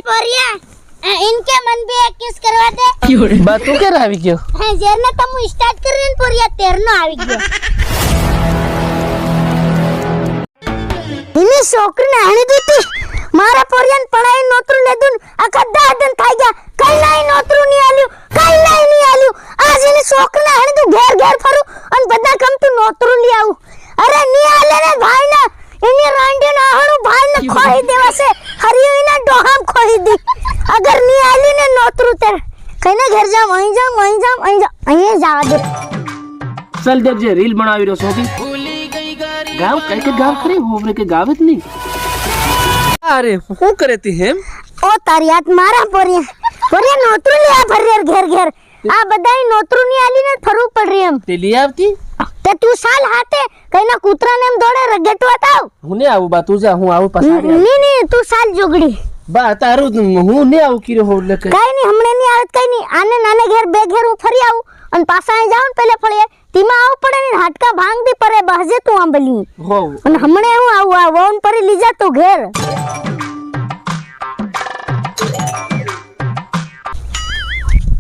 પોરિયા इनके मन भी एक किस करवा दे બા તું કે આવી ગયો હા જેરને તમુ સ્ટાર્ટ કરીને પોરિયા તેરનો આવી ગયો ઇની છોકરીને આણી દીધી મારા પોરિયાને પડાઈ નોતરું લેદુન આખા દાદન થઈ ગયા કઈ નાઈ નોતરું ની આલ્યું આજ ઇની છોકરીને આણી દઉં ઘેર ઘેર ફરું અને બધા કમ તું નોતરું લી આવું અરે ની આલે રે ભાઈ ના इन्हें रांडे ना हणु भाई ने खोई देवा से हरियो इना डोहाम खोई दी अगर नी आली ने नोतरू ते कने घर जाम अहीं जा दे चल देख जे रील बनावी रो सोती गांव कई के गांव करे होवरे के गाव ज नहीं अरे હું કરેતી હેમ ओ तारियात मारा पोरिया नोतरू ले आ भरेर घेर घेर आ बधाई नोतरू नी आली ने फरू पड़ रही हम તે લી આવતી તે તું સાલ હાથે કઈના કૂતરાને એમ દોડે રગેટવા તાવ હું ને આવું બા તું જા હું આવું પાછા ની તું સાલ જોગડી બા તારું હું ને આવું કીરો હોડ લે કઈ ની હમણે ની આવત કઈ ની આને નાને ઘેર બે ઘેર હું ફરી આવું અને પાછા અહીં જાઉં પેલે ફળીએ તીમાં આવ પડે ને હાટકા ભાંગ દી પરે બહજે તું આંબલી હો અને હમણે હું આવું આ વોન પરી લીજા તું ઘેર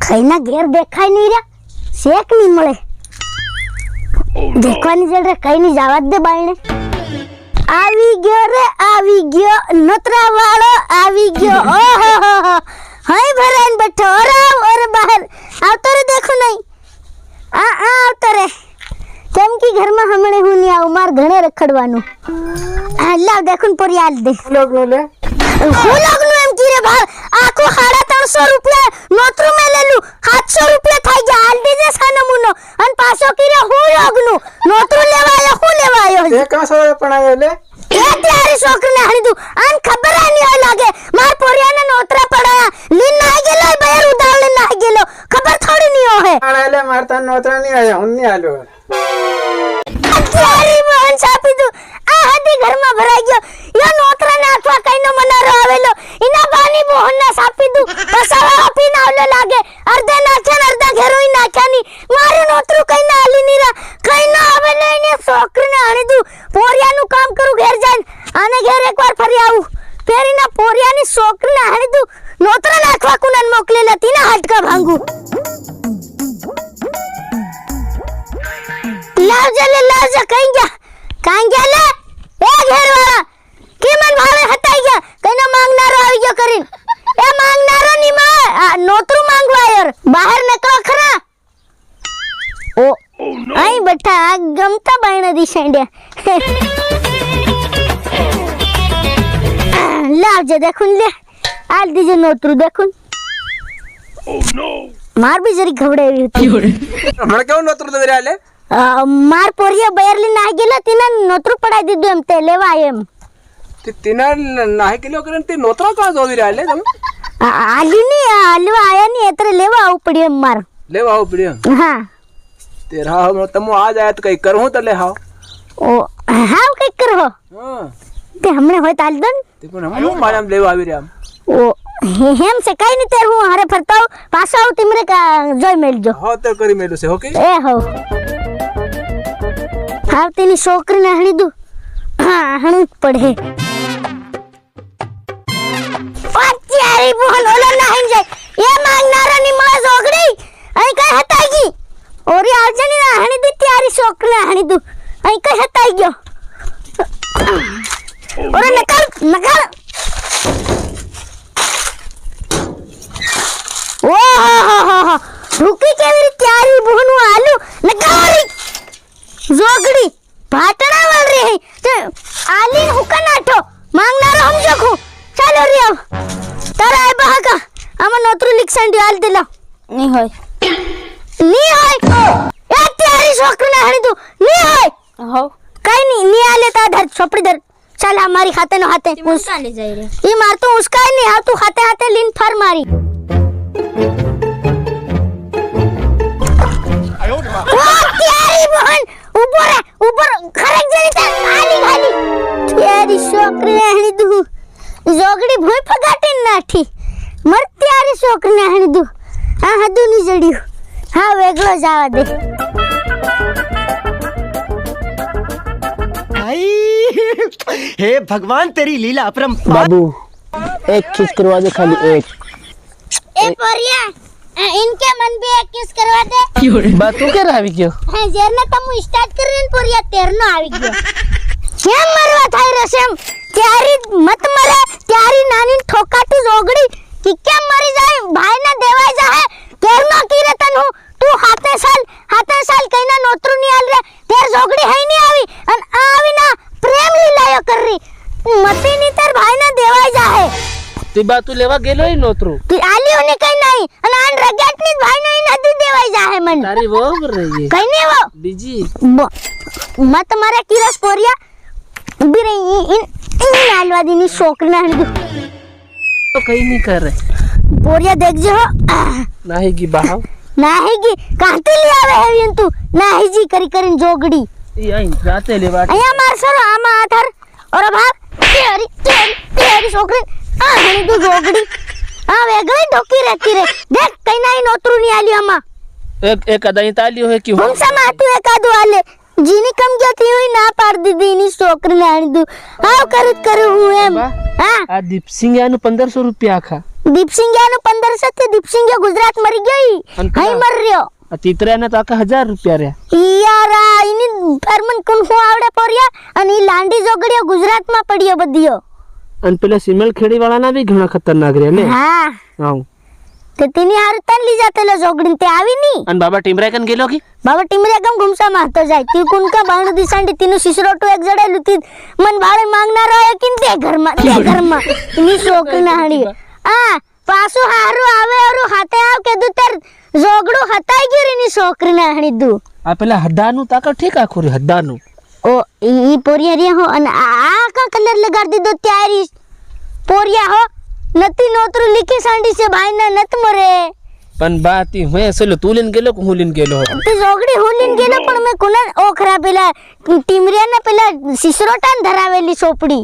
કઈના ઘેર દેખાય ની રે શેક ની મળે દેખવાની જડે કઈ ની જવા દે બાઈને આવી ગયો નતરા વાળો આવી ગયો ઓહો હાય ભરાન બેઠો ઓર બહાર આવતો રે દેખો નહીં આ આવતો રે કેમ કે ઘરમાં હમણે હું ની આવું માર ઘરે રખડવાનું લાવ દેખુન પોરી આલ દે લોગનો લે હું લોગનું એમ કી રે ભાઈ આખો 350 રૂપિયા નોતરું મે લેલું 700 રૂપિયા થઈ ગયા આલ દે જે સાનમુનો અને પાછો કી રે હું લોગનું નોતરું લેવા આયો એ કાસો પણ આયો લે એ તારી છોકરીને હાણી દઉં આન ખબર આની હોય લાગે માર પોરિયાને નોતરા પડાયા લીન નાઈ ગેલો બહાર ઉડાવલે નાઈ ગેલો ખબર થોડી ની હોય આલે મારતા નોતરા ની આયા હું ની આલ્યો તારી મોહન છાપી દઉં આ હદી ઘરમાં ભરાઈ ગયો યો નોતરા નાખવા કઈનો મનારો આવેલો ઇના બાની મોહન ના છાપી દઉં પસાવા આપી ના ઓલે લાગે અર્ધે નાખ્યા ને અર્ધા ઘેરોઈ નાખ્યા ની મારું નોતરું કઈ ના આલી ની રા કઈ ના આવે ને એને છોકરીને હાણી દઉં પોરિયાનું કામ કરું ઘેર જઈને આને ઘેર એકવાર ફરી આવું પેરીના પોરિયાની છોકરીને હાણી દઉં નોતરા નાખવા કુનન મોકલેલા તીના હાટકા ભાંગુ લાવજે કઈ ગયા લે એ ઘેરવાળા કે મન ભાવે હટાઈ ગયા કઈનો માંગનારો આવી ગયો કરીને એ માંગનારો ની માં નોતરું માંગવા યાર બહાર નીકળો ખરા ઓ આઈ બેઠા આ ગમતા બાયણા દિશાંડ્યા લાવજે દેખુન લે આલ દીજે નોતરું દેખુન ઓ નો માર બી જરી ઘબડાવી હતી હમણાં કેવું નોતરું દે આલે માર પોરિયા બયરલી નાહી ગયેલા તીના નોતરું પડાઈ દીધું એમ તે લેવા એમ તે તીના નાહી ગયેલો કરે તે નોતરા કા જોવી રહ્યા લે તમે આલી ની આલવા આયા ની એતરે લેવા આવું પડ્યું એમ માર લેવા આવું પડ્યું હા તે રાહ તમો આજ આયા તો કઈ કરું તો લે હાવ ઓ હાવ કઈ કરો હા તે હમણે હોય તાલ દન તે પણ હમણાં મારે આમ લેવા આવી રહ્યા ઓ હેમ से कई नहीं तेर हूं हारे फरता हूं पासा हूं तिमरे का जोय मेलजो हो तो કરી મેલું છે ઓકે ए हो આવતીની છોકરીને હણી દઉં હા હણી પડે અત્યારે બોલ ઓલો નાહી જાય એ માંગનારાની માં જોગડી અહીં કઈ હટાઈ ગઈ ઓરી આવજની ના હણી દી તારી છોકરીને હણી દઉં અહીં કઈ હટાઈ ગયો ઓરે નકલ ઓહો રૂકી કેવી રીતે તારી બહનું આલુ નકારી જોગડી ભાટડા વળ રહી તે આલી હુકા નાઠો માંગનારો સમજો ખુ ચાલો રે આવ તારા એ બહાકા આમાં નોતરું લીક્ષણ આલ દેલા ની હોય એ તારી છોકરીને હણી દઉં ની હોય હો કઈ ની આલે તા ધર છોપડી ધર ચાલ અમારી ખાતે નો હાથે ઉસકાને જઈ રે ઈ માર તો ઉસકાય ની હા તું ખાતે હાથે લીન ફર મારી ऊपर खरक जरी ता खाली तेरी छोकरी हणी दू जोगड़ी भोय फगाटे नाठी मर त्यारी छोकरी हणी दू आ हदू ની જડ્યું હા વેગળો જાવા દે हे भगवान तेरी लीला अपरंपार बाबू एक किस करवा दे खाली एक ए पोरिया इनके मन भी एक किस करवा दे बा तू के આવી ગયો હે જેને તમુ સ્ટાર્ટ કરીને પોરિયા તેરનો આવી ગયો કેમ મરવા થાય રસમ ત્યારી મત મરે ત્યારી નાની ઠોકાટી જોગડી કે કેમ મરી જાય ભાઈ ના દેવાય જાહે તેરનો કીરે તન હું તું હાતે સાલ કઈના નોતરું ની આલ રે તેર જોગડી હઈ ની આવી અન આવી ના પ્રેમ લીલાયો કરી મતી ની તાર ભાઈ ના દેવાય જાહે તી બા તું લેવા ગેલો ઈ નોતરું તી આલી ઓને કઈ નહીં અને આન રગાટ ની ભાઈ ને નદી દેવાય જાહે મન તારી वो कर रही है કઈ નહીં વો બીજી મત મારે કિરસ પોરિયા ઉભી રહી इन आलवादी ની છોકરી ના तो कहीं नहीं कर रहे પોરિયા દેખજો नहीं की बाहर નાહીગી કાંતી લે આવે હેવીન તું નાહીજી કરી કરીને જોગડી ये आई जाते लेवा અહીંયા મારસરો આમાં આધાર ઓર ભાગ તેરી છોકરી આ હણી તું જોગડી આ વેગળી ઢોકી રહેતી રે દેખ કઈ નાઈ નોતરું ની આલી આમાં एक अदाई तालियो है कि હું સમાતું એકાદું આલે જીની કમ જતી હોય ના પાડ દીધી ની છોકરી ને આણી દઉં આવ કરું હું એમ હા આ દીપસિંગિયાનું 1500 રૂપિયા આખા દીપસિંગિયાનું 1500 થી દીપસિંગિયા ગુજરાત મરી ગઈ હઈ મર રહ્યો તીતરાના તો આખા 1000 રૂપિયા રહ્યા યારા ઇની ફરમન કોણ હું આવડે પોરિયા અને ઈ લાંડી જોગડીઓ ગુજરાતમાં પડ્યો બધીયો અને પેલા સિમલ ખેડી વાળાના બી ઘણા ખતરનાક રહ્યા ને હા હા તે તેની હાર તન લી જાતેલો જોગડી તે આવી ની અને બાબા ટીમરાય કન ગેલો કી બાબા ટીમરિયા ગમ ઘુમસા મારતો જાય તી કુન કા બાણ દિસાંડી તીનું સિસરોટો એક જડેલું તી મન બાળે માંગનારો હે કિન તે ઘરમાં ની છોકરી ના હણી આ પાછું હારું આવે હારું હાથે આવ કેદું તર જોગડું હતાઈ ગયું ની છોકરી ના હણી દુ આ પેલા હદ્દાનું તાકા ઠીક આખું રે હદ્દાનું ओ ई पोरिया रे हो અને આ કા કલર લગાડ દીધો ત્યારી પોરિયા હો નતી નોતરું લીખી સાંડી છે ભાઈ ના નત મરે પણ બાતી હું અસલ તું લીન ગેલો કે હું લીન ગેલો તે જોગડી હું લીન ગેલો પણ મે કોના ઓખરા પેલા ટીમરિયા ના પેલા સિસરોટાન ધરાવેલી સોપડી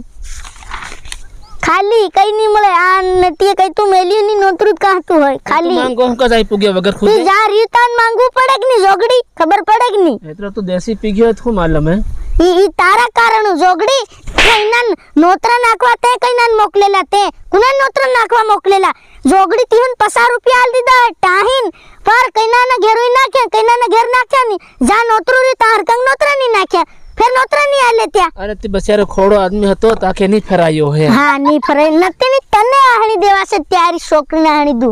ખાલી કઈ ની મળે આ નટીએ કઈ તું મેલી ની નોતરું કાહતું હોય ખાલી માંગો કા જાય પુગ્યો વગર ખુદ તું જા રીતાન માંગવું પડે કે ની જોગડી ખબર પડે કે ની એતરો તો દેશી પી ગયો તો માલમ હે ઈ તારા કારણ જોગડી કઈનાન નોતરા નાખવા તે કઈનાન મોકલેલા તે કુના નોતરા નાખવા મોકલેલા જોગડી તીન 50 રૂપિયા આલ દીધા ટાહીન પર કઈનાના ઘેરોઈ નાખ્યા કઈનાના ઘેર નાખ્યા ની જા નોતરું રી તાર કંગ નોતરા ની નાખ્યા ફેર નોતરા ની આલે ત્યાં અરે તે બચારો ખોડો આદમી હતો તાકે ની ફરાયો હે હા ની ફરાય નતે ની તને આહણી દેવાશે ત્યારી છોકરીને આહણી દુ